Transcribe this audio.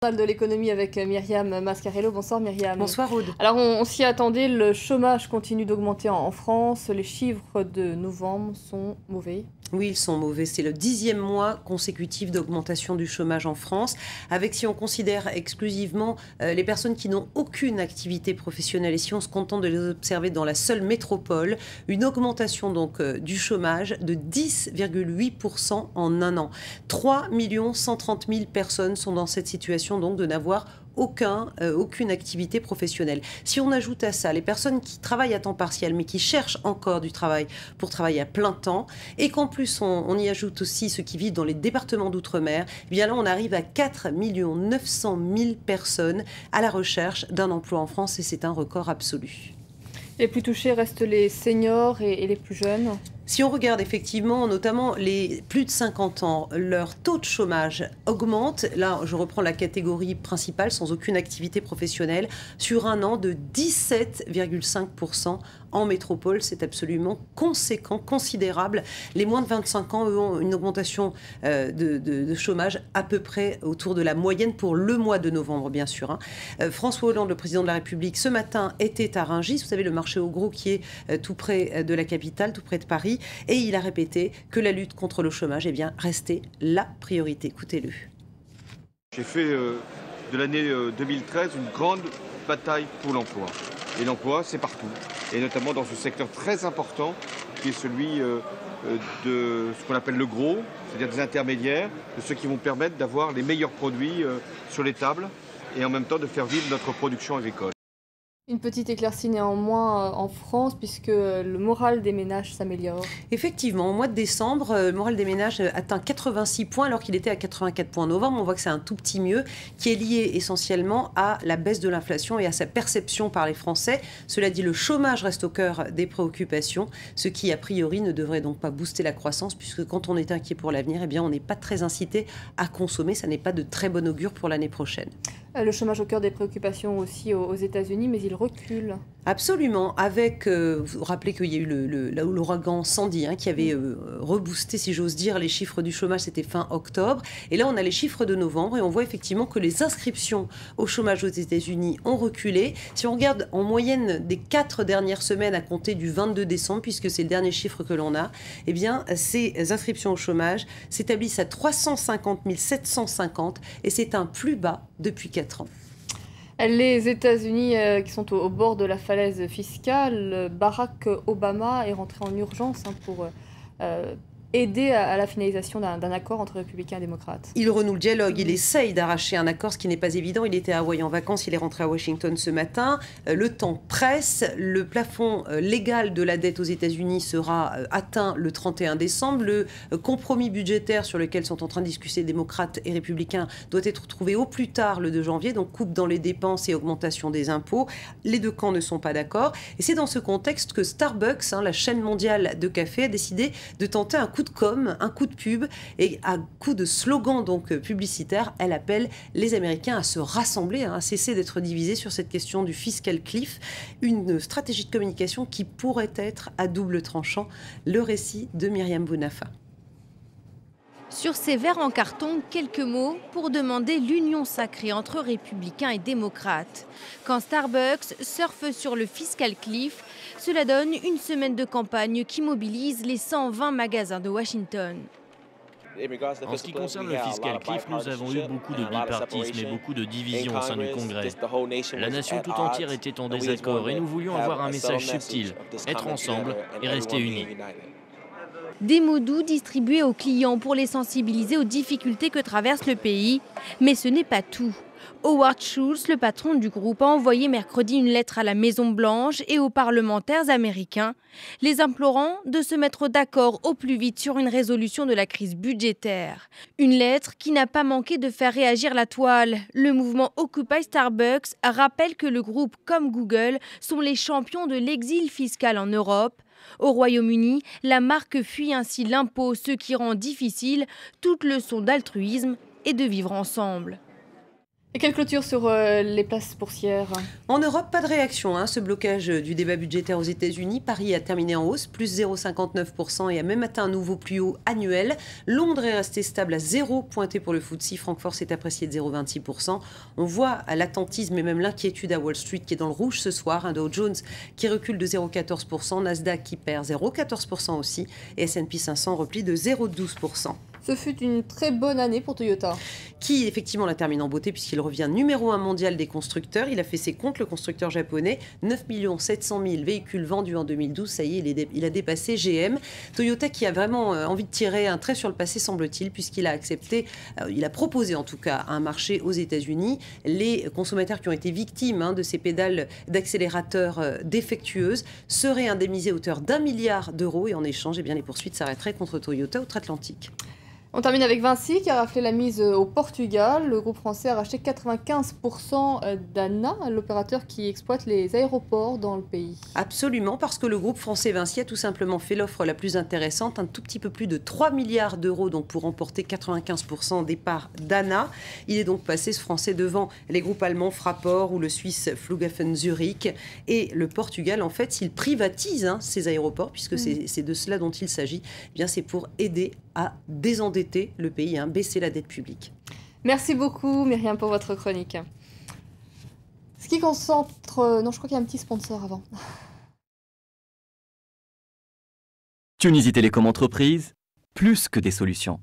De l'économie avec Myriam Mascarello. Bonsoir Myriam. Bonsoir Aude. Alors on s'y attendait, le chômage continue d'augmenter en France. Les chiffres de novembre sont mauvais. Oui, ils sont mauvais. C'est le 10e mois consécutif d'augmentation du chômage en France. Avec, si on considère exclusivement les personnes qui n'ont aucune activité professionnelle et si on se contente de les observer dans la seule métropole, une augmentation donc du chômage de 10,8% en un an. 3 130 000 personnes sont dans cette situation donc de n'avoir aucune activité professionnelle. Si on ajoute à ça les personnes qui travaillent à temps partiel mais qui cherchent encore du travail pour travailler à plein temps et qu'en plus on y ajoute aussi ceux qui vivent dans les départements d'outre-mer, eh bien là on arrive à 4 900 000 personnes à la recherche d'un emploi en France et c'est un record absolu. Les plus touchés restent les seniors et les plus jeunes. Si on regarde effectivement, notamment les plus de 50 ans, leur taux de chômage augmente. Là, je reprends la catégorie principale, sans aucune activité professionnelle, sur un an de 17,5% en métropole. C'est absolument conséquent, considérable. Les moins de 25 ans, eux, ont une augmentation de chômage à peu près autour de la moyenne pour le mois de novembre, bien sûr. François Hollande, le président de la République, ce matin était à Rungis, vous savez, le marché aux gros qui est tout près de la capitale, tout près de Paris. Et il a répété que la lutte contre le chômage restait la priorité. Écoutez-le. J'ai fait de l'année 2013 une grande bataille pour l'emploi. Et l'emploi, c'est partout. Et notamment dans ce secteur très important qui est celui de ce qu'on appelle le gros, c'est-à-dire des intermédiaires, de ceux qui vont permettre d'avoir les meilleurs produits sur les tables et en même temps de faire vivre notre production agricole. Une petite éclaircie néanmoins en France, puisque le moral des ménages s'améliore. Effectivement, au mois de décembre, le moral des ménages atteint 86 points alors qu'il était à 84 points en novembre. On voit que c'est un tout petit mieux, qui est lié essentiellement à la baisse de l'inflation et à sa perception par les Français. Cela dit, le chômage reste au cœur des préoccupations, ce qui a priori ne devrait donc pas booster la croissance, puisque quand on est inquiet pour l'avenir, eh bien, on n'est pas très incité à consommer. Ça n'est pas de très bon augure pour l'année prochaine. Le chômage au cœur des préoccupations aussi aux États-Unis, mais il recule. Absolument. Avec, vous vous rappelez qu'il y a eu l'ouragan Sandy qui avait reboosté, si j'ose dire, les chiffres du chômage, c'était fin octobre. Et là, on a les chiffres de novembre et on voit effectivement que les inscriptions au chômage aux États-Unis ont reculé. Si on regarde en moyenne des 4 dernières semaines à compter du 22 décembre, puisque c'est le dernier chiffre que l'on a, eh bien, ces inscriptions au chômage s'établissent à 350 750 et c'est un plus bas depuis 4 ans. Les États-Unis qui sont au bord de la falaise fiscale, Barack Obama est rentré en urgence pour aider à la finalisation d'un accord entre républicains et démocrates. Il renoue le dialogue, il essaye d'arracher un accord, ce qui n'est pas évident. Il était à Hawaï en vacances, il est rentré à Washington ce matin. Le temps presse, le plafond légal de la dette aux États-Unis sera atteint le 31 décembre. Le compromis budgétaire sur lequel sont en train de discuter démocrates et républicains doit être trouvé au plus tard le 2 janvier, donc coupe dans les dépenses et augmentation des impôts. Les deux camps ne sont pas d'accord. Et c'est dans ce contexte que Starbucks, la chaîne mondiale de café, a décidé de tenter un coup de com', un coup de pub et à coup de slogan donc publicitaire, elle appelle les Américains à se rassembler, à cesser d'être divisés sur cette question du fiscal cliff, une stratégie de communication qui pourrait être à double tranchant. Le récit de Myriam Bounafa. Sur ces verres en carton, quelques mots pour demander l'union sacrée entre républicains et démocrates. Quand Starbucks surfe sur le fiscal cliff, cela donne une semaine de campagne qui mobilise les 120 magasins de Washington. En ce qui concerne le fiscal cliff, nous avons eu beaucoup de bipartisme et beaucoup de divisions au sein du Congrès. La nation tout entière était en désaccord et nous voulions avoir un message subtil, être ensemble et rester unis. Des mots doux distribués aux clients pour les sensibiliser aux difficultés que traverse le pays. Mais ce n'est pas tout. Howard Schultz, le patron du groupe, a envoyé mercredi une lettre à la Maison-Blanche et aux parlementaires américains, les implorant de se mettre d'accord au plus vite sur une résolution de la crise budgétaire. Une lettre qui n'a pas manqué de faire réagir la toile. Le mouvement Occupy Starbucks rappelle que le groupe, comme Google, sont les champions de l'exil fiscal en Europe. Au Royaume-Uni, la marque fuit ainsi l'impôt, ce qui rend difficile toute leçon d'altruisme et de vivre ensemble. Et quelle clôture sur les places boursières? En Europe, pas de réaction. Ce blocage du débat budgétaire aux États-Unis. Paris a terminé en hausse, plus 0,59% et a même atteint un nouveau plus haut annuel. Londres est resté stable à 0, pointé pour le FTSE. Francfort s'est apprécié de 0,26%. On voit l'attentisme et même l'inquiétude à Wall Street qui est dans le rouge ce soir. Dow Jones qui recule de 0,14%, Nasdaq qui perd 0,14% aussi et S&P 500 replie de 0,12%. Ce fut une très bonne année pour Toyota. Qui effectivement la termine en beauté puisqu'il revient numéro 1 mondial des constructeurs. Il a fait ses comptes, le constructeur japonais. 9 700 000 véhicules vendus en 2012. Ça y est, il a dépassé GM. Toyota qui a vraiment envie de tirer un trait sur le passé, semble-t-il, puisqu'il a accepté, il a proposé en tout cas un marché aux États-Unis. Les consommateurs qui ont été victimes de ces pédales d'accélérateur défectueuses seraient indemnisés à hauteur d'1 milliard d'euros. Et en échange, les poursuites s'arrêteraient contre Toyota outre-Atlantique. On termine avec Vinci qui a raflé la mise au Portugal. Le groupe français a racheté 95% d'ANA, l'opérateur qui exploite les aéroports dans le pays. Absolument, parce que le groupe français Vinci a tout simplement fait l'offre la plus intéressante, un tout petit peu plus de 3 milliards d'euros donc pour remporter 95% des parts d'ANA. Il est donc passé, ce français, devant les groupes allemands Fraport ou le suisse Flughafen Zurich. Et le Portugal, en fait, s'il privatise ces aéroports, puisque c'est de cela dont il s'agit, c'est pour aider à désendetter le pays, baisser la dette publique. Merci beaucoup Myriam pour votre chronique. Ce qui concentre... Non, je crois qu'il y a un petit sponsor avant. Tunisie Télécom Entreprise, plus que des solutions.